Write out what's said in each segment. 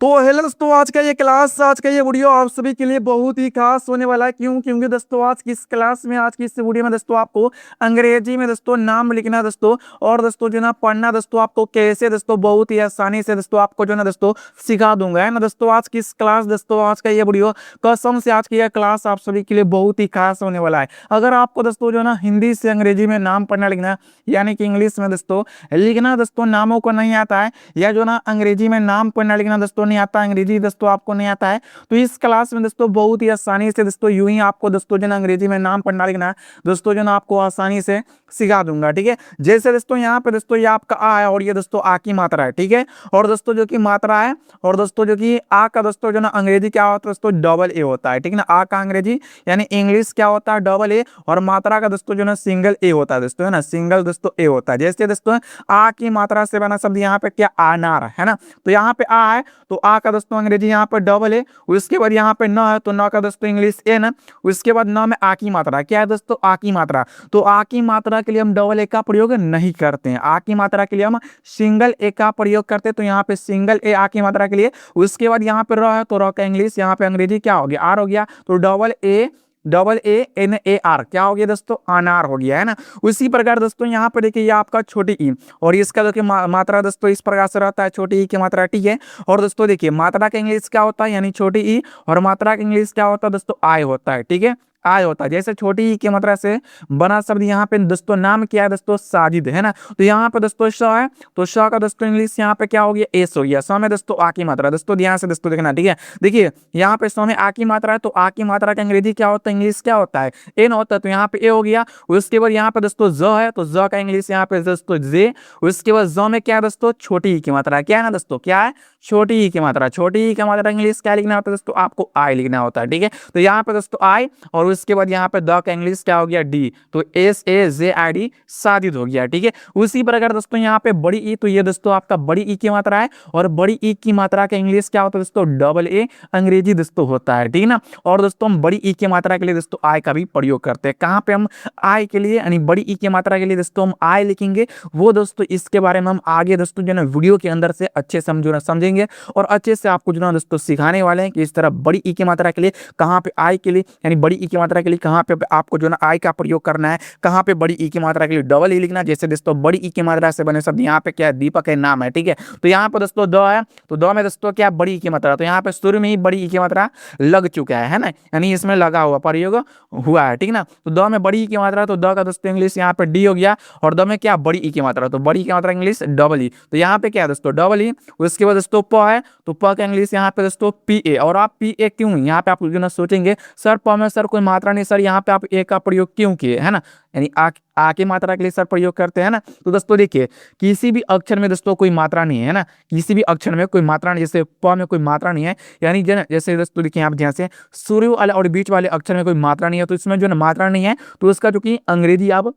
तो हेलो दोस्तों, आज का ये क्लास, आज का ये वीडियो आप सभी के लिए बहुत ही खास होने वाला है। क्यों? क्योंकि दोस्तों आज की इस क्लास में, आज की इस वीडियो में दोस्तों आपको अंग्रेजी में दोस्तों नाम लिखना दोस्तों, और दोस्तों जो ना पढ़ना दोस्तों आपको कैसे दोस्तों बहुत ही आसानी से दोस्तों आपको जो ना दोस्तों सिखा दूंगा, है ना दोस्तों। आज की इस क्लास दोस्तों, आज का ये वीडियो कसम से आज की यह क्लास आप सभी के लिए बहुत ही खास होने वाला है। अगर आपको दोस्तों जो ना हिंदी से अंग्रेजी में नाम पढ़ना लिखना, यानी कि इंग्लिश में दोस्तों लिखना दोस्तों नामों को नहीं आता है, या जो ना अंग्रेजी में नाम पढ़ना लिखना दोस्तों नहीं आता, अंग्रेजी दोस्तों आपको नहीं आता है, तो इस क्लास में दोस्तों बहुत ही आसानी से दोस्तों यूं ही आपको दोस्तों जो ना अंग्रेजी में नाम पढ़ना लिखना दोस्तों जो ना आपको आसानी से सिखा दूंगा, ठीक है। जैसे दोस्तों यहाँ पे दोस्तों ये आपका आ है, और ये दोस्तों आ की मात्रा है, ठीक है। और दोस्तों जो कि मात्रा है, और दोस्तों जो कि आ का दोस्तों जो ना अंग्रेजी क्या होता है दोस्तों, डबल ए होता है, ठीक है ना। आ का अंग्रेजी यानी इंग्लिश क्या होता है, डबल ए, और मात्रा का दोस्तों जो ना सिंगल ए होता है दोस्तों, है ना, सिंगल दोस्तों ए होता है। जैसे दोस्तों आ की मात्रा से बना शब्द यहाँ पे क्या, अनार, है ना। तो यहाँ पे आ है तो आ का दोस्तों अंग्रेजी यहाँ पे डबल है, उसके बाद यहाँ पे न है तो न का दोस्तों इंग्लिश एन, उसके बाद न में आ की मात्रा क्या है दोस्तों, आ की मात्रा। तो आ की मात्रा के लिए हम डबल ए का प्रयोग नहीं करते हैं, आ की मात्रा के लिए हम सिंगल ए का प्रयोग करते हैं। तो यहाँ पे सिंगल ए आ की मात्रा के लिए, उसके बाद यहाँ पे र है तो र का इंग्लिश यहाँ पे अंग्रेजी क्या हो गया, आर हो गया। तो double A N A R क्या हो गया दोस्तों, अनार हो गया, है ना। उसी प्रकार दोस्तों यहाँ पे देखिए ये आपका छोटी ई, और इसका देखिए मात्रा दोस्तों इस प्रकार से रहता है, छोटी ई की मात्रा, ठीक है। और दोस्तों देखिए मात्रा का इंग्लिश क्या होता है, यानी छोटी ई, और मात्रा का इंग्लिश क्या होता है दोस्तों, आई होता है, ठीक है, आय होता है। जैसे छोटी ई की मात्रा से बना शब्द यहाँ पे दोस्तों नाम क्या है दोस्तों, साजिद, है ना। तो यहाँ पे दोस्तों श है, तो श का दोस्तों इंग्लिश यहाँ पे क्या हो गया, एस हो गया। स में दोस्तों आ की मात्रा, दोस्तों ध्यान से दोस्तों देखना, ठीक है। देखिए यहाँ पे स में आ की मात्रा है, तो आ की मात्रा का अंग्रेजी क्या होता है, इंग्लिश क्या होता है, एन होता है, तो यहाँ पे ए हो गया। उसके बाद यहाँ पे दोस्तों ज है, तो ज का इंग्लिश यहाँ पे दोस्तों जे। उसके बाद ज में क्या है दोस्तों, छोटी ई की मात्रा, क्या है ना दोस्तों, क्या है, छोटी ई की मात्रा। छोटी ई की मात्रा इंग्लिश क्या लिखना होता है दोस्तों, आपको आई लिखना होता है, ठीक है। तो यहाँ पे दोस्तों आई, और उसके बाद यहाँ पे द का इंग्लिश क्या हो गया, डी, तो S A J I D, Sajid हो गया, ठीक है। उसी प्रकार दोस्तों यहाँ पे बड़ी ई, तो ये दोस्तों आपका बड़ी ई की मात्रा है, और बड़ी ई की मात्रा का इंग्लिश क्या होता है दोस्तों, डबल ए, अंग्रेजी दोस्तों होता है, ठीक है ना। और दोस्तों हम बड़ी ई की मात्रा के लिए दोस्तों आई का भी प्रयोग करते हैं। कहाँ पे हम आई के लिए, यानी बड़ी ई की मात्रा के लिए दोस्तों हम आई लिखेंगे, वो दोस्तों इसके बारे में हम आगे दोस्तों जो ना वीडियो के अंदर से अच्छे समझेंगे, और अच्छे से आपको जो ना दोस्तों सिखाने वाले हैं कि इस तरह बड़ी ई की मात्रा के लिए कहाँ पे आई के लिए, यानी बड़ी ई की मात्रा के लिए कहाँ पे आपको जो ना आई का प्रयोग करना है, कहाँ पे बड़ी ई की मात्रा के लिए डबल ई लिखना। जैसे दोस्तों बड़ी ई की मात्रा से बने शब्द यहाँ पे क्या है, दीपक है, नाम है, ठीक है। तो यहाँ पे दोस्तों द है, तो द में दोस्तों क्या, बड़ी ई की मात्रा, तो यहाँ पे शुरू में ही बड़ी ई की मात्रा लग चुका है ना, यानी इसमें लगा हुआ प्रयोग हुआ है, ठीक ना। तो द में बड़ी ई की मात्रा, तो द का दोस्तों इंग्लिश यहाँ पे डी हो गया, और द में क्या, बड़ी ई की मात्रा, तो बड़ी ई की मात्रा इंग्लिश डबल ई, तो यहाँ पे क्या है दोस्तों, डबल ई। उसके बाद दोस्तों प है, तो प का इंग्लिश यहाँ पे दोस्तों पी ए, और आप पी ए क्यों, यहाँ पे आप जो ना सोचेंगे सर प में सर कोई मात्रा नहीं, सर यहाँ पे आप ए का प्रयोग क्यों किए, है ना, यानी आ की मात्रा के लिए सर प्रयोग करते हैं ना। तो दोस्तों देखिए किसी भी अक्षर में दोस्तों कोई मात्रा नहीं है ना, किसी भी अक्षर में कोई मात्रा नहीं, जैसे प में कोई मात्रा नहीं है, यानी जैसे दोस्तों देखिए आप ध्यान से, शुरू वाले और बीच वाले अक्षर में कोई मात्रा नहीं है, तो इसमें जो ना मात्रा नहीं है, तो उसका जो कि अंग्रेजी आप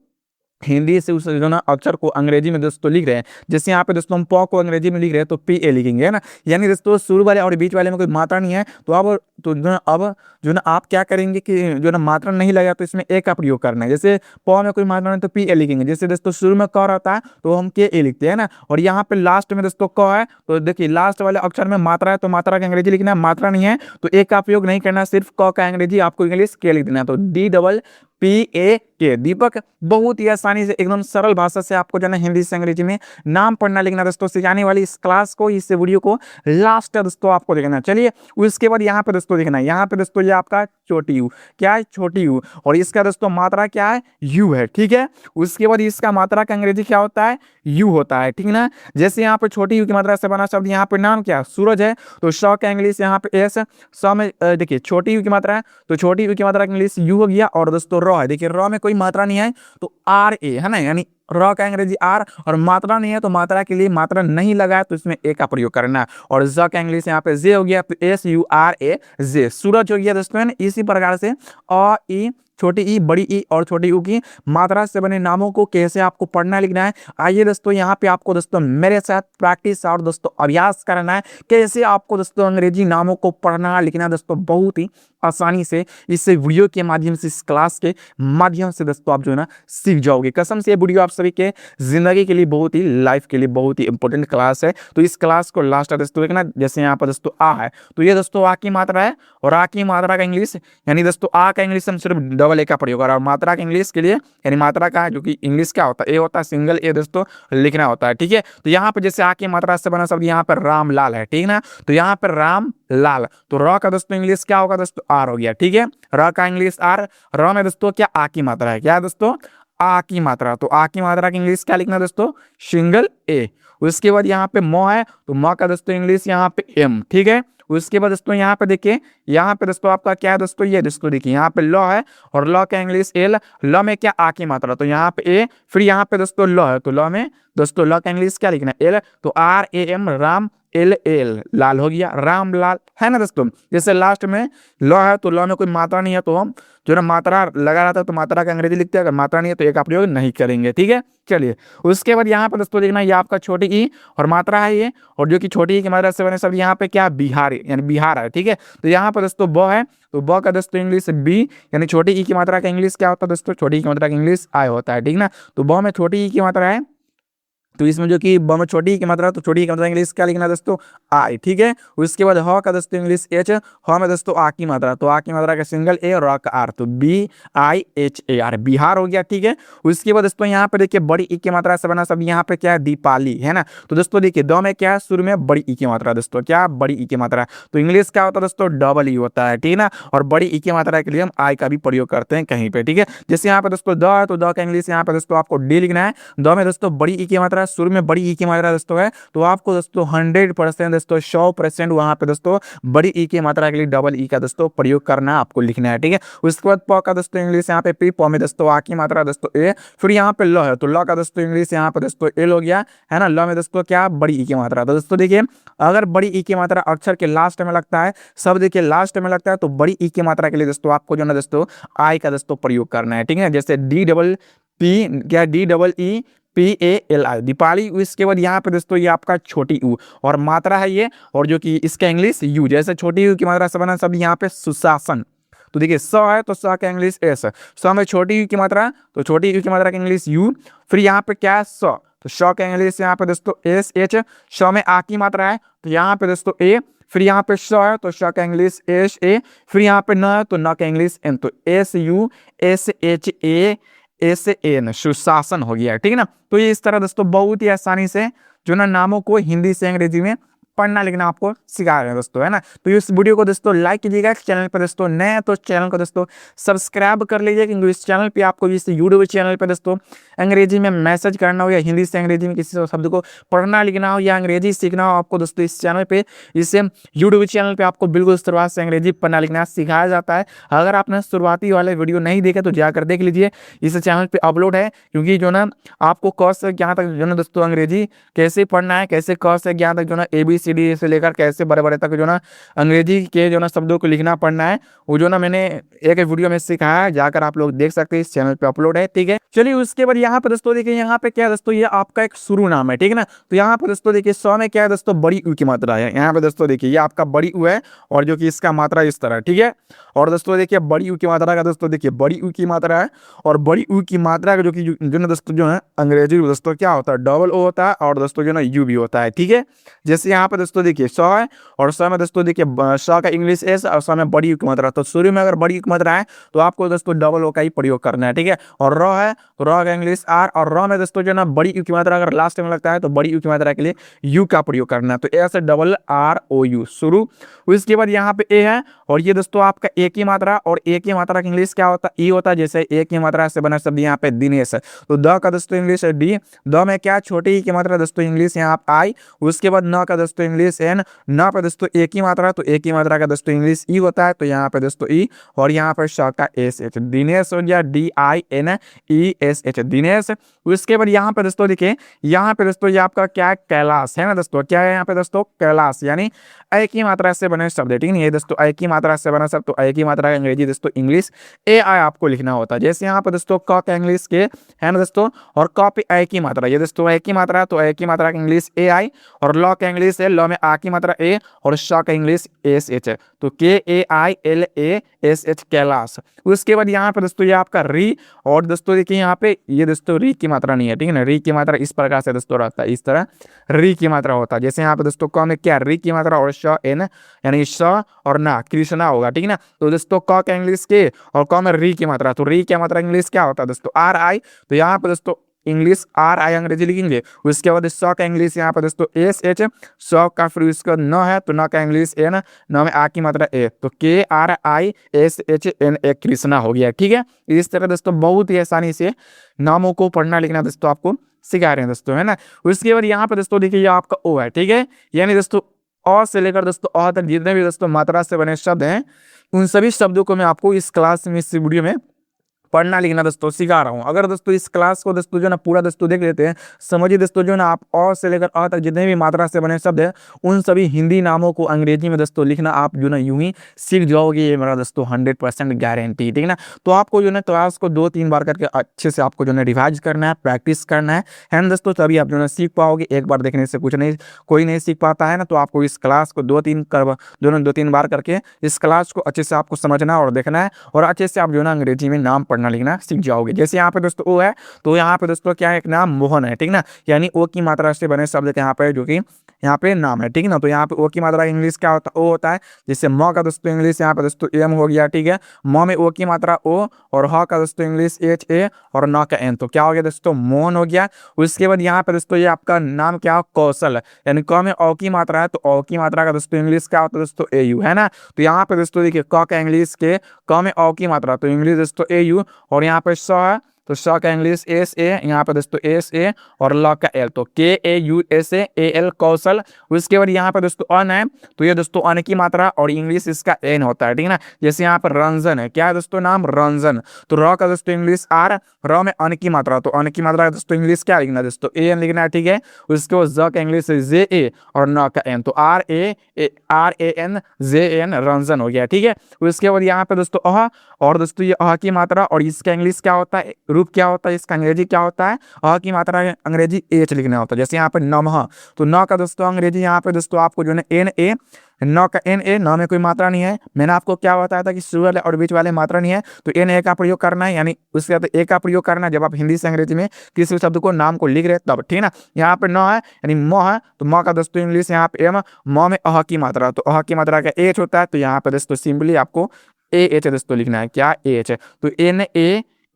हिंदी से उस जो ना अक्षर को अंग्रेजी में दोस्तों लिख रहे हैं, जैसे यहाँ पे दोस्तों हम प को अंग्रेजी में लिख रहे हैं तो पी ए लिखेंगे, है ना। यानी दोस्तों शुरू वाले और बीच वाले में कोई मात्रा नहीं है, तो अब जो ना आप क्या करेंगे कि जो ना मात्रा नहीं लगा तो इसमें ए का प्रयोग करना है। जैसे प में कोई मात्रा नहीं तो पी ए लिखेंगे, जैसे दोस्तों शुरू में क रहता है तो हम के ए लिखते हैं ना, और यहाँ पे लास्ट में दोस्तों क है, तो देखिए लास्ट वाले अक्षर में मात्रा है, तो मात्रा का अंग्रेजी लिखना है, मात्रा नहीं है तो ए का प्रयोग नहीं करना, सिर्फ क का अंग्रेजी आपको इंग्लिश के लिख देना है, तो डी डबल पी ए के, दीपक। बहुत ही आसानी से एकदम सरल भाषा से आपको जो है हिंदी से अंग्रेजी में नाम पढ़ना लिखना दोस्तों सिखाने वाली इस क्लास को, इस वीडियो को लास्ट तक दोस्तों आपको देखना। चलिए उसके बाद यहाँ पे दोस्तों देखना, यहाँ पे दोस्तों ये आपका छोटी यू, क्या है, छोटी यू, और इसका दोस्तों मात्रा क्या है, यू है, ठीक है। उसके बाद इसका मात्रा का अंग्रेजी क्या होता है, यू होता है, ठीक ना। जैसे यहाँ पे छोटी यू की मात्रा से बना शब्द यहाँ पे नाम क्या, सूरज है, तो श का इंग्लिश यहाँ पे एस, स में देखिए छोटी यू की मात्रा है, तो छोटी यू की मात्रा का इंग्लिश यू हो गया। और दोस्तों र है, देखिए र में कोई मात्रा नहीं है तो आर ए, है ना, यानी र का अंग्रेजी आर, और मात्रा नहीं है तो मात्रा के लिए मात्रा नहीं लगा है तो इसमें ए का प्रयोग करना है। और ज का इंग्लिश यहाँ पे जे हो गया, तो एस यू आर ए जे, सूरज हो गया दोस्तों। इसी प्रकार से अ ई, छोटी ई, बड़ी ई और छोटी यू की मात्रा से बने नामों को कैसे आपको पढ़ना लिखना है, आइए दोस्तों यहाँ पे आपको दोस्तों मेरे साथ प्रैक्टिस और दोस्तों अभ्यास करना है, कैसे आपको दोस्तों अंग्रेजी नामों को पढ़ना लिखना दोस्तों बहुत ही आसानी से इस वीडियो के माध्यम से, इस क्लास के माध्यम से दोस्तों आप जो है ना सीख जाओगे। कसम से ये वीडियो आप सभी के जिंदगी के लिए बहुत ही, लाइफ के लिए बहुत ही इंपॉर्टेंट क्लास है। तो इस क्लास को लास्ट तक दोस्तों देखना। जैसे यहाँ पर दोस्तों आ है, तो ये दोस्तों आ की मात्रा है, और आ की मात्रा का इंग्लिश, यानी दोस्तों आ का इंग्लिश हम सिर्फ डबल ए का प्रयोग कर रहा है, और मात्रा का इंग्लिश के लिए, यानी मात्रा का जो कि इंग्लिश क्या होता है, ए होता है, सिंगल ए दोस्तों लिखना होता है। ठीक है, तो यहाँ पे जैसे आ की मात्रा से बना शब्द यहाँ पर राम लाल है, ठीक ना, तो यहाँ पर राम लाल, तो र का दोस्तों इंग्लिश क्या होगा दोस्तों, आर हो गया। ठीक है, र का इंग्लिश आर, र में दोस्तों क्या आ की मात्रा है, क्या है दोस्तों, आ की मात्रा, तो आ की मात्रा की इंग्लिश क्या लिखना दोस्तों, सिंगल ए। उसके बाद यहाँ पे म है, तो म का दोस्तों इंग्लिश यहाँ पे एम। ठीक है, उसके बाद दोस्तों यहाँ पे देखिए, यहाँ पे दोस्तों आपका क्या है दोस्तों, ये दोस्तों देखिए यहाँ पे ल है, और ल का इंग्लिश एल, ल में क्या आ की मात्रा, तो यहाँ पे ए, फिर यहाँ पे दोस्तों ल है, तो ल में दोस्तों ल का इंग्लिश क्या लिखना है, एल, तो R A M, Ram, L L, लाल हो गया, राम लाल, है ना दोस्तों। जैसे लास्ट में ल है, तो ल में कोई मात्रा नहीं है, तो हम जो ना मात्रा लगा रहता है तो मात्रा का अंग्रेजी लिखते हैं, अगर मात्रा नहीं है तो एक का प्रयोग नहीं करेंगे। ठीक है, चलिए उसके बाद यहाँ पर दोस्तों देखना, ये आपका छोटी ई और मात्रा है ये, और जो कि छोटी ई की मात्रा से बने सब यहाँ पे क्या, बिहार, यानी बिहार है। ठीक है, तो यहाँ पर दोस्तों ब है, तो ब का दोस्तों इंग्लिश बी, यानी छोटी ई की मात्रा का इंग्लिश क्या होता है दोस्तों, छोटी ई की मात्रा का इंग्लिश आई होता है। ठीक ना, तो ब में छोटी ई की मात्रा है, तो इसमें जो कि ब में छोटी ई की मात्रा, तो छोटी ई की मात्रा इंग्लिश क्या लिखना है दोस्तों, आई। ठीक है, उसके बाद ह का दोस्तों इंग्लिश एच, ह में दोस्तों आ की मात्रा, तो आ की मात्रा का सिंगल ए और र का आर, तो B I H A R, Bihar हो गया। ठीक है, उसके बाद दोस्तों यहाँ पे देखिए बड़ी ई की मात्रा से बना सब यहाँ पे क्या है, दीपाली, है ना, तो दोस्तों देखिए द में क्या है, शुरू में बड़ी ई की मात्रा दोस्तों, क्या बड़ी ई की मात्रा, तो इंग्लिश क्या होता है दोस्तों, डबल ई होता है। ठीक है ना, और बड़ी ई की मात्रा के लिए हम आई का भी प्रयोग करते हैं कहीं पे। ठीक है, जैसे यहाँ पे दोस्तों द है, तो द का इंग्लिश यहाँ पे दोस्तों आपको डी लिखना है। द में दोस्तों बड़ी ई की मात्रा, शुरू में बड़ी ई की मात्रा दोस्तों है, तो आपको दोस्तों 100% दोस्तों 100% वहां पे दोस्तों बड़ी ई की मात्रा के लिए डबल ई का दोस्तों प्रयोग करना, आपको लिखना है। ठीक है, उसके बाद प का दोस्तों इंग्लिश यहाँ पे पी, प में दोस्तों आ की मात्रा दोस्तों ए, फिर यहाँ पे ल है, तो ल का दोस्तों इंग्लिश यहाँ पे दोस्तों एल हो गया, है ना, ल में दोस्तों क्या, बड़ी ई की मात्रा। तो दोस्तों देखिए अगर बड़ी ई की मात्रा अक्षर के लास्ट में लगता है, सब देखिए लास्ट में लगता है, तो बड़ी ई की मात्रा के लिए दोस्तों आपको जो ना दोस्तों आई का दोस्तों प्रयोग करना है। ठीक है, जैसे डी डबल पी, क्या D double E P A L I, Deepali. इसके बाद यहाँ पे दोस्तों ये आपका छोटी यू और मात्रा है ये, और जो कि इसका इंग्लिश यू, जैसे छोटी यू की मात्रा से बना सब यहाँ पे सुशासन, तो देखिए स है, तो स का इंग्लिश एस, स में छोटी यू की मात्रा, तो छोटी यू की मात्रा का इंग्लिश यू, फिर यहाँ पे क्या है स, तो स का इंग्लिश यहाँ पे दोस्तों एस एच, स में आ की मात्रा है, तो यहाँ पे दोस्तों ए, फिर यहाँ पे श है, तो श का इंग्लिश एस ए, फिर यहाँ पे न है, तो न का इंग्लिश एन, तो S U S H A S N, सुशासन हो गया। ठीक है ना, तो ये इस तरह दोस्तों बहुत ही आसानी से जो ना नामों को हिंदी से अंग्रेजी में पढ़ना लिखना आपको सिखा रहे हैं दोस्तों, है ना। तो इस वीडियो को दोस्तों लाइक कीजिएगा, चैनल पर दोस्तों नए हैं तो चैनल को दोस्तों सब्सक्राइब कर लीजिए, क्योंकि इस चैनल पे आपको इस यूट्यूब चैनल पे दोस्तों अंग्रेजी में मैसेज करना हो, या हिंदी से अंग्रेजी में किसी शब्द को पढ़ना लिखना हो, या अंग्रेजी सीखना हो, आपको दोस्तों इस चैनल पे, इस यूट्यूब चैनल पे आपको बिल्कुल शुरुआत से अंग्रेजी पढ़ना लिखना सिखाया जाता है। अगर आपने शुरुआती वाले वीडियो नहीं देखे तो जाकर देख लीजिए, इस चैनल पर अपलोड है, क्योंकि जो ना आपको क से यहाँ तक जो ना दोस्तों अंग्रेजी कैसे पढ़ना है, कैसे क से यहाँ तक जो ना ABCD से लेकर कैसे बड़े बड़े तक जो ना अंग्रेजी के जो ना शब्दों को लिखना पढ़ना है, वो जो ना मैंने एक वीडियो में सिखाया है, जाकर आप लोग देख सकते हैं, इस चैनल पे अपलोड है। ठीक है, चलिए उसके बाद यहाँ पे दोस्तों देखिए, यहाँ पे क्या है दोस्तों, ये आपका एक शुरू नाम है। ठीक है ना, तो यहाँ पे दोस्तों देखिए स में क्या है दोस्तों, बड़ी यू की मात्रा है। यहाँ पे दोस्तों देखिए ये आपका बड़ी यू है, और जो कि इसका मात्रा इस तरह है। ठीक है, और दोस्तों देखिए बड़ी यू की मात्रा का दोस्तों देखिए बड़ी यू की मात्रा है, और बड़ी यू की मात्रा का जो कि जो ना दोस्तों जो है अंग्रेजी दोस्तों क्या होता है, डबल ओ होता है, और दोस्तों जो ना यू भी होता है। ठीक है, जैसे यहाँ पे दोस्तों देखिए स है, और स में दोस्तों देखिए स का इंग्लिश एस, और स में बड़ी यू की मात्रा, तो शुरू में अगर बड़ी यू की मात्रा है तो आपको दोस्तों डबल ओ का ही प्रयोग करना है। ठीक है, और र है, तो र का इंग्लिश आर, और र में दोस्तों जो ना बड़ी यू की मात्रा अगर लास्ट में लगता है तो बड़ी यू की मात्रा के लिए यू का प्रयोग करना है, तो ऐसे डबल आर ओ यू शुरू। उसके बाद यहाँ पे ए है, और ये दोस्तों आपका ए की मात्रा, और ए की मात्रा का इंग्लिश क्या होता है, ई होता है। जैसे ए की मात्रा से बना शब्द यहाँ पे दिनेश है, तो द का दोस्तों इंग्लिश है डी, द में क्या छोटी ई की मात्रा दोस्तों इंग्लिश यहाँ आई। उसके बाद न का दोस्तों इंग्लिश एन, न पे दोस्तों ए की मात्रा, तो ए की मात्रा का दोस्तों इंग्लिश ई होता है, तो यहाँ पे दोस्तों ई, और यहाँ पे श का एस एच, दिनेश हो गया DINESH, दिनेश। उसके बाद यहाँ पे दोस्तों देखिए, यहाँ पे दोस्तों ये आपका क्या है, कैलाश, है ना दोस्तों, क्या है यहाँ पे दोस्तों, कैलाश, यानी ए की मात्रा से बने शब्द है। ठीक है, ये दोस्तों ए की मात्रा से बना शब्द, तो ए की मात्रा का अंग्रेजी दोस्तों इंग्लिश ए आई आपको लिखना होता है। जैसे यहाँ पे दोस्तों क का इंग्लिश के, है ना दोस्तों, और क पे ए की मात्रा, ये दोस्तों ए की मात्रा, तो ए की मात्रा का इंग्लिश ए आई, और ल का इंग्लिश है, ल में आ की मात्रा ए और श का इंग्लिश एस एच है, तो KAILASH कैलाश। उसके बाद यहाँ पे दोस्तों ये आपका री, और दोस्तों देखिए यहाँ पे ये दोस्तों री की मात्रा नहीं है, ठीक है ना। री की मात्रा इस प्रकार से दोस्तों रहता है, इस तरह री की मात्रा होता है। जैसे यहाँ पे दोस्तों क में क्या री की मात्रा और श एन यानी श और ना कृष्णा होगा, ठीक है ना। तो दोस्तों क का इंग्लिश के और क में री की मात्रा, तो री की मात्रा इंग्लिश क्या होता है दोस्तों RI, तो यहाँ पे दोस्तों इंग्लिश RI अंग्रेजी लिखेंगे। उसके बाद स का इंग्लिश यहाँ पे दोस्तों SH, स का फिर उसका न है तो न का इंग्लिश एन, न में आ की मात्रा ए, तो KRISHN एक कृष्णा हो गया, ठीक है। इस तरह दोस्तों बहुत ही आसानी से नामों को पढ़ना लिखना दोस्तों आपको सिखा रहे हैं दोस्तों, है ना। उसके बाद यहाँ पे दोस्तों देखिए ये आपका ओ है, ठीक है। यानी दोस्तों अ से लेकर दोस्तों अ तक जितने भी दोस्तों मात्रा से बने शब्द हैं, उन सभी शब्दों को मैं आपको इस क्लास में, इस वीडियो में पढ़ना लिखना दोस्तों सिखा रहा हूं। अगर दोस्तों इस क्लास को दोस्तों जो ना पूरा दोस्तों देख लेते हैं, समझिए दोस्तों जो ना आप अ से लेकर अ तक जितने भी मात्रा से बने शब्द हैं, उन सभी हिंदी नामों को अंग्रेजी में दोस्तों लिखना आप जो ना यूं ही सीख जाओगे, ये मेरा दोस्तों 100% गारंटी, ठीक है ना। तो आपको जो ना क्लास को 2-3 बार करके अच्छे से आपको जो है रिवाइज करना है, प्रैक्टिस करना है ना दोस्तों, तभी आप जो ना सीख पाओगे। एक बार देखने से कुछ नहीं, कोई नहीं सीख पाता है ना। तो आपको इस क्लास को 2-3 बार करके इस क्लास को अच्छे से आपको समझना और देखना है, और अच्छे से आप जो ना अंग्रेजी में नाम पढ़ना लिखना सीख जाओगे। जैसे यहाँ पे दोस्तों ओ है, तो यहाँ पे दोस्तों क्या है, एक नाम मोहन है, ठीक ना। यानी ओ की मात्रा से बने शब्द के यहाँ पे जो कि यहाँ पे नाम है, ठीक ना। तो यहाँ पे ओ की मात्रा इंग्लिश क्या होता है, ओ होता है। जैसे म का दोस्तों इंग्लिश यहाँ पे दोस्तों एम हो गया, ठीक है। म में ओ की मात्रा ओ, और ह का दोस्तों इंग्लिश HA, और न का एन, तो क्या हो गया दोस्तों मोहन हो गया। उसके बाद यहाँ पे दोस्तों ये आपका नाम क्या हो, कौशल, यानी क में ओ की मात्रा है, तो ओ की मात्रा का दोस्तों इंग्लिश क्या होता है दोस्तों AU, है ना। तो यहाँ पे दोस्तों देखिए क का इंग्लिश के, क में ओ की मात्रा तो इंग्लिश दोस्तों AU, और यहाँ पे स है तो स का इंग्लिश SA, यहाँ पे दोस्तों SA, और ल का L, तो KAUSAAL कौशल। उसके बाद यहाँ पे दोस्तों अन है, तो ये दोस्तों अन की मात्रा और इंग्लिश इसका एन होता है, ठीक है ना। जैसे यहाँ पर रंजन है, क्या है दोस्तों नाम रंजन, तो र का दोस्तों इंग्लिश R, र में अन की मात्रा, तो अन की मात्रा दोस्तों इंग्लिश क्या लिखना है दोस्तों AN लिखना है, ठीक है। उसके बाद ज का इंग्लिश JA, और न का एन, तो RANJAN रंजन हो गया, ठीक है। उसके बाद यहाँ पे दोस्तों अह, और दोस्तों ये अह की मात्रा और इसका इंग्लिश क्या होता है, रूप क्या होता है, इसका अंग्रेजी क्या होता है, अ की मात्रा अंग्रेजी H लिखना होता है। जैसे यहाँ पे नमः, तो न का दोस्तों अंग्रेजी यहाँ पे दोस्तों आपको जो है NA, न का NA, न में कोई मात्रा नहीं है। मैंने आपको क्या बताया था कि शुरू वाले और बीच वाले मात्रा नहीं है, तो NA का प्रयोग करना है, यानी उसके बाद ए का प्रयोग करना है जब आप हिंदी से अंग्रेजी में किसी शब्द को नाम को लिख रहे तब, ठीक है ना। यहाँ पे न है यानी म है, तो म का दोस्तों इंग्लिश यहाँ पे एम, म में अह की मात्रा, तो अह की मात्रा का एच होता है, तो यहाँ पे दोस्तों सिंपली आपको AH दोस्तों लिखना है, क्या AH, तो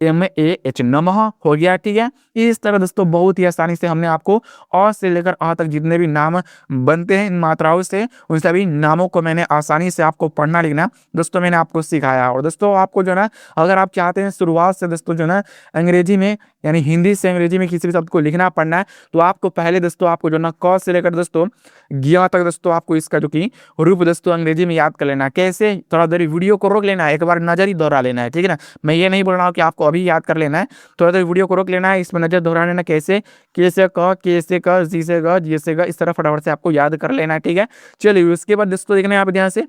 NAMAH नमः हो गया, ठीक है। इस तरह दोस्तों बहुत ही आसानी से हमने आपको अ से लेकर अ तक जितने भी नाम बनते हैं इन मात्राओं से, उन सभी नामों को मैंने आसानी से आपको पढ़ना लिखना दोस्तों मैंने आपको सिखाया। और दोस्तों आपको जो ना, अगर आप चाहते हैं शुरुआत से दोस्तों जो ना अंग्रेजी में, यानी हिंदी से अंग्रेजी में किसी भी शब्द को लिखना पढ़ना है, तो आपको पहले दोस्तों आपको जो ना क से लेकर दोस्तों ज्ञ तक दोस्तों आपको इसका जो कि रूप दोस्तों अंग्रेजी में याद कर लेना है। कैसे, थोड़ा देर वीडियो को रोक लेना है, एक बार नजर ही दोहरा लेना है, ठीक है ना। मैं ये नहीं बोल रहा हूँ कि आपको अभी याद कर लेना है, थोड़ा देर वीडियो को रोक लेना है, इसमें नजर दोहरा लेना, कैसे के से क, के से क, जी से ग, जी से ग, इस तरह फटाफट से आपको याद कर लेना है, ठीक है। चलिए उसके बाद दोस्तों देखना है आप ध्यान से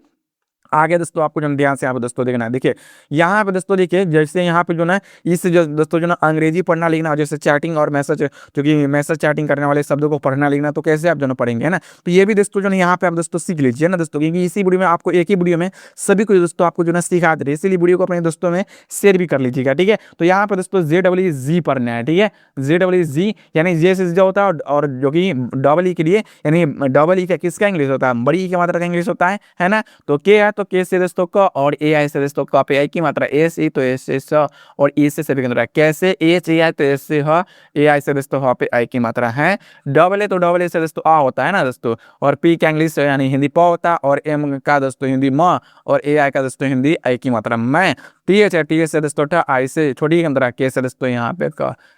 आगे दोस्तों, आपको जो ध्यान से यहाँ पे दोस्तों देखना है। देखिए यहाँ पे दोस्तों देखिए, जैसे यहाँ पे जो ना इस जो दोस्तों जो ना अंग्रेजी पढ़ना लिखना, जैसे चैटिंग और मैसेज, जो कि मैसेज चैटिंग करने वाले शब्दों को पढ़ना लिखना, तो कैसे आप जो ना पढ़ेंगे, है ना। तो ये भी दोस्तों जो ना यहाँ पे आप दोस्तों सीख लीजिए ना दोस्तों, क्योंकि इसी वीडियो में आपको, एक ही वीडियो में सभी कुछ दोस्तों आपको जो ना सिखा दे रहे, इसीलिए वीडियो को अपने दोस्तों में शेयर भी कर लीजिएगा, ठीक है। तो यहाँ पे दोस्तों ZEE पढ़ना है, ठीक है। ZEE यानी जे से जो होता है, और जो कि डबल ई के लिए, यानी डबल ई का किसका इंग्लिश होता है, बड़ी ई की मात्रा का इंग्लिश होता है ना। तो के है, तो के से दोस्तों और AI से दोस्तों क पे आई की मात्रा एस ई, तो एस से स, और ई से सभी की मात्रा कैसे एच AI, तो एस से ह, AI से दोस्तों ह पे आई की मात्रा है। डबल ए, तो डबल ए से दोस्तों आ होता है ना दोस्तों, और पी का इंग्लिश यानी हिंदी प होता है, और एम का दोस्तों हिंदी म, और AI का दोस्तों हिंदी आई की मात्रा मैं। TH है, TH से दोस्तों आई से छोटी की मात्रा, के से दोस्तों यहाँ पे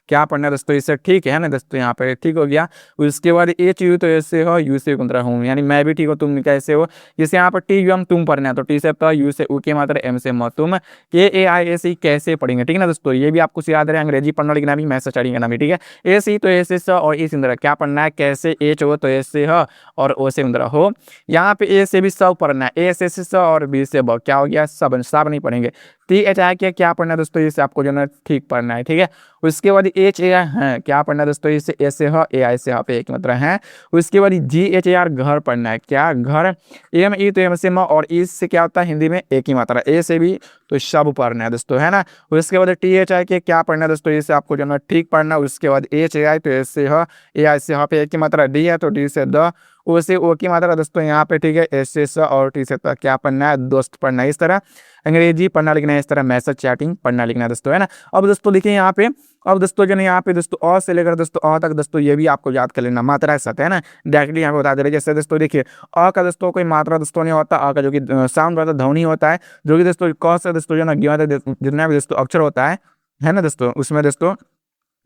क्या पढ़ना है दोस्तों, इससे ठीक है ना दोस्तों, यहाँ पे ठीक हो गया। उसके बाद HU, तो ऐसे हो, यू से मात्रा हूँ, यानी मैं भी ठीक हो, तुम कैसे हो। जैसे यहाँ पर TUM तुम पढ़ना है, तो टी से प, यू से ऊ की मात्रा, एम से म, तुम, KAISE कैसे पढ़ेंगे, ठीक है ना दोस्तों। ये भी आपको याद रहे, अंग्रेजी पढ़ना लिखना भी, मैसेज चढ़ी करना भी, ठीक है। एस तो ऐसे स, और इस इंद्रा क्या पढ़ना है, कैसे एच हो, तो ऐसे ह, और ओ से इंद्रा हो। यहाँ पे ए से भी सब पढ़ना है, ए से स, और बी से ब, क्या हो गया सब नहीं पढ़ेंगे। TH क्या पढ़ना है दोस्तों, इसे आपको जो है ठीक पढ़ना है, ठीक है। उसके बाद GHAI है, क्या पढ़ना है दोस्तों, इससे ए से ह, AI से ह पे एक मात्रा है। उसके बाद GHAR घर पढ़ना है, क्या घर, एम ई तो एम से म, और ई से क्या होता है हिंदी में एक ही मात्रा, ए से भी तो शब पढ़ना है दोस्तों, है ना। उसके बाद THI के क्या पढ़ना है दोस्तों, इसे आपको जो है ठीक पढ़ना है। उसके बाद HAI तो एस से ह, AI से ह पे एक ही मात्रा, डी है तो डी से द, ओ से ओ की मात्रा दोस्तों यहाँ पे, ठीक है, एस से स, और टी से त, क्या पढ़ना है दोस्त पढ़ना है इस तरह, अंग्रेजी पढ़ना लिखना है इस तरह, मैसेज चैटिंग पढ़ना लिखना है दोस्तों, है ना। अब दोस्तों देखिए यहाँ पे, अब दोस्तों जो है यहाँ पे दोस्तों अ से लेकर दोस्तों अ तक दोस्तों ये भी आपको याद कर लेना, मात्रा के साथ, है ना। डायरेक्टली यहाँ पे बता दे रहे, जैसे दोस्तों देखिए अ का दोस्तों कोई मात्रा दोस्तों नहीं होता, अ का जो कि साउंड होता है, ध्वनि होता है, जो कि दोस्तों क से दोस्तों जो है ना जितना भी दोस्तों अक्षर होता है ना दोस्तों, उसमें दोस्तों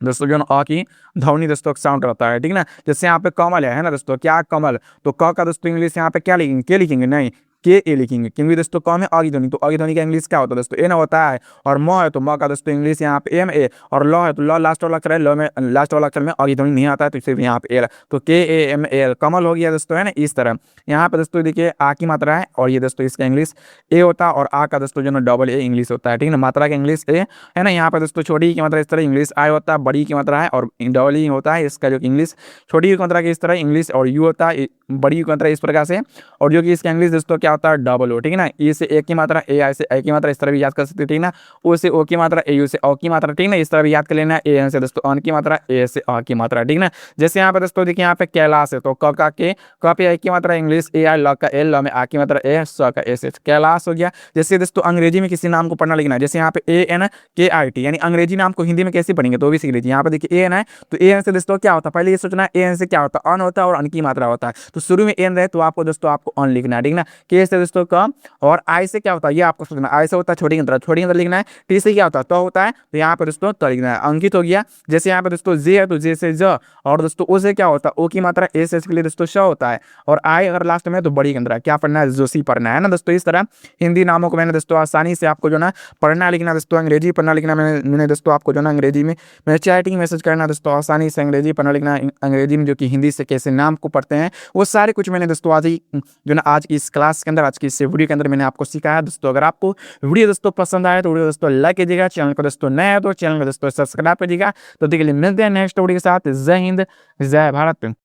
दोस्तों जो है अ की ध्वनि दोस्तों साउंड रहता है, ठीक ना। जैसे यहाँ पे कमल है ना दोस्तों, क्या कमल, तो क का दोस्तों इंग्लिश यहाँ पे क्या लिखेंगे, के लिखेंगे, नहीं के ए लिखेंगे, क्योंकि दोस्तों कम है आगी ध्वनि, तो आगी ध्वनि का इंग्लिश क्या होता है दोस्तों, ए ना होता है। और म है तो म का दोस्तों इंग्लिश यहाँ पे एम ए, और ल है तो ल लास्ट वाला अक्षर है, ल में लास्ट वाला अक्षर में आगी ध्वनि नहीं आता है, तो सिर्फ यहाँ पे एल, तो के ए एम एल कमल हो गया दोस्तों, है ना। इस तरह यहाँ पे दोस्तों देखिए आ की मात्रा है, और ये दोस्तों इसका इंग्लिश ए होता है, और आ का दोस्तों जो ना डबल ए इंग्लिश होता है, ठीक है, मात्रा का इंग्लिश ए, है ना। यहाँ पे दोस्तों छोटी की मात्रा इस तरह इंग्लिश आई होता है, बड़ी की मात्रा है और डबल ई होता है, इसका जो इंग्लिश छोटी की मात्रा की इस तरह इंग्लिश, और यू होता है बड़ी की मात्रा इस प्रकार से, और जो कि इसका इंग्लिश दोस्तों क्या होता है डबल ओ, ठीक है ना। ई से ए की मात्रा, ए आई से ए की मात्रा, इस तरह भी याद कर सकते हैं, ठीक ना। ओ से ओ की मात्रा, ए यू से ओ की मात्रा, ठीक ना, इस तरह भी याद कर लेना। ए एन से दोस्तों अन की मात्रा, ए से अ की मात्रा, ठीक ना। जैसे यहाँ पे दोस्तों देखिए यहाँ पे कैलाश है, तो क का के, क पे ए की मात्रा इंग्लिश, ए आई, ल का एल, ल में आ की मात्रा ए, स का एस, कैलाश हो गया। जैसे दोस्तों अंग्रेजी में किसी नाम को पढ़ना लिखना है, जैसे यहाँ पे ANKIT, यानी अंग्रेजी नाम को हिंदी में कैसे पढ़ेंगे, तो भी सीख लीजिए। यहाँ पे देखिए एन है, तो एन से दोस्तों क्या होता है, पहले ये सोचना है एन से क्या होता है, अन होता है और अन की मात्रा होता है, तो शुरू में एन रहे तो आपको दोस्तों आपको अन लिखना है, ठीक ना। के से दोस्तों कम, और आई से क्या होता है ये आपको सोचना, आई से होता है छोटी की अंदर लिखना है। टी से क्या होता है तो होता है, तो यहाँ पे दोस्तों तो लिखना है, अंकित हो गया। जैसे यहाँ पे दोस्तों जे है तो जे से ज, और दोस्तों ओ से क्या होता है ओ की मात्रा, ए से के लिए दोस्तों श होता है, और आई अगर लास्ट में तो बड़ी के अंदर क्या पढ़ना है, जोशी पढ़ना है ना दोस्तों। इस तरह हिंदी नामों को मैंने दोस्तों आसानी से आपको जो ना पढ़ना लिखना दोस्तों, अंग्रेजी पढ़ना लिखना मैंने दोस्तों आपको जो ना अंग्रेजी में मैंने चैटिंग मैसेज करना दोस्तों, आसानी से अंग्रेजी पढ़ना लिखना, अंग्रेजी में जो कि हिंदी से कैसे नाम को पढ़ते हैं, वो सारे कुछ मैंने दोस्तों आज ही जो ना आज की इस क्लास के अंदर, आज की इस वीडियो के अंदर मैंने आपको सिखाया दोस्तों। अगर आपको वीडियो दोस्तों पसंद आए तो वीडियो दोस्तों लाइक कीजिएगा, चैनल को दोस्तों नया है तो चैनल को दोस्तों सब्सक्राइब कीजिएगा। तो देखिए मिलते हैं नेक्स्ट वीडियो के साथ। जय हिंद, जय भारत।